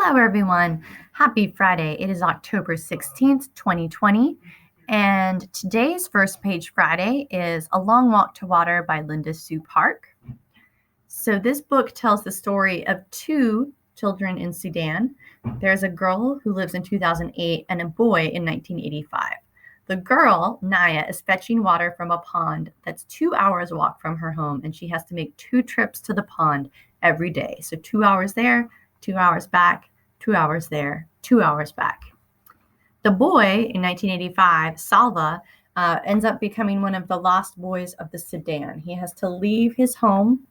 Hello, everyone. Happy Friday. It is October 16th, 2020. And today's First Page Friday is A Long Walk to Water by Linda Sue Park. So, this book tells the story of two children in Sudan. There's a girl who lives in 2008 and a boy in 1985. The girl, Naya, is fetching water from a pond that's 2 hours walk from her home, and she has to make 2 trips to the pond every day. So 2 hours there, 2 hours back, 2 hours there, 2 hours back. The boy in 1985, Salva, ends up becoming one of the lost boys of the Sudan. He has to leave his home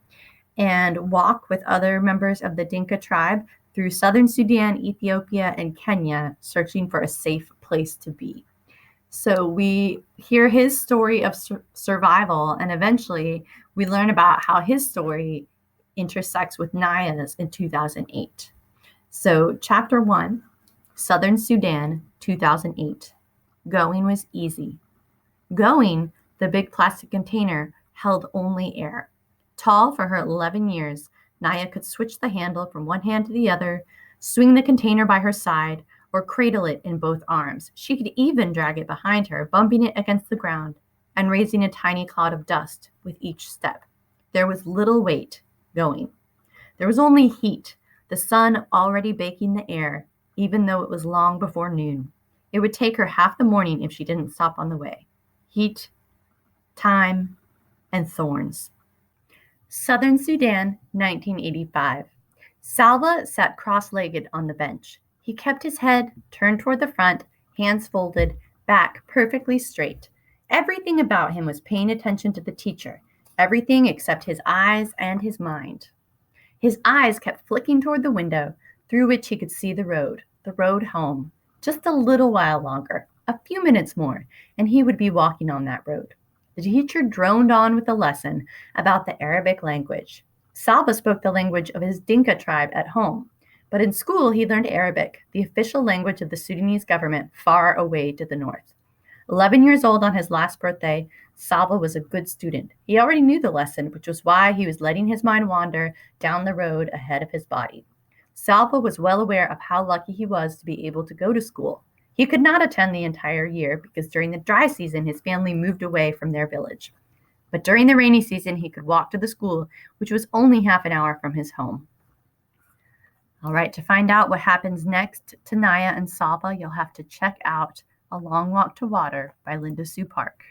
and walk with other members of the Dinka tribe through southern Sudan, Ethiopia, and Kenya, searching for a safe place to be. So we hear his story of survival, and eventually we learn about how his story intersects with Naya's in 2008. So, Chapter 1, Southern Sudan, 2008. Going was easy. Going, the big plastic container, held only air. Tall for her 11 years, Naya could switch the handle from one hand to the other, swing the container by her side, or cradle it in both arms. She could even drag it behind her, bumping it against the ground and raising a tiny cloud of dust with each step. There was little weight going. There was only heat, the sun already baking the air, even though it was long before noon. It would take her half the morning if she didn't stop on the way. Heat, time, and thorns. Southern Sudan, 1985. Salva sat cross-legged on the bench. He kept his head turned toward the front, hands folded, back perfectly straight. Everything about him was paying attention to the teacher, everything except his eyes and his mind. His eyes kept flicking toward the window, through which he could see the road home. Just a little while longer, a few minutes more, and he would be walking on that road. The teacher droned on with a lesson about the Arabic language. Salva spoke the language of his Dinka tribe at home, but in school he learned Arabic, the official language of the Sudanese government far away to the north. 11 years old on his last birthday, Salva was a good student. He already knew the lesson, which was why he was letting his mind wander down the road ahead of his body. Salva was well aware of how lucky he was to be able to go to school. He could not attend the entire year because during the dry season his family moved away from their village. But during the rainy season he could walk to the school, which was only half an hour from his home. All right, to find out what happens next to Naya and Salva, you'll have to check out A Long Walk to Water by Linda Sue Park.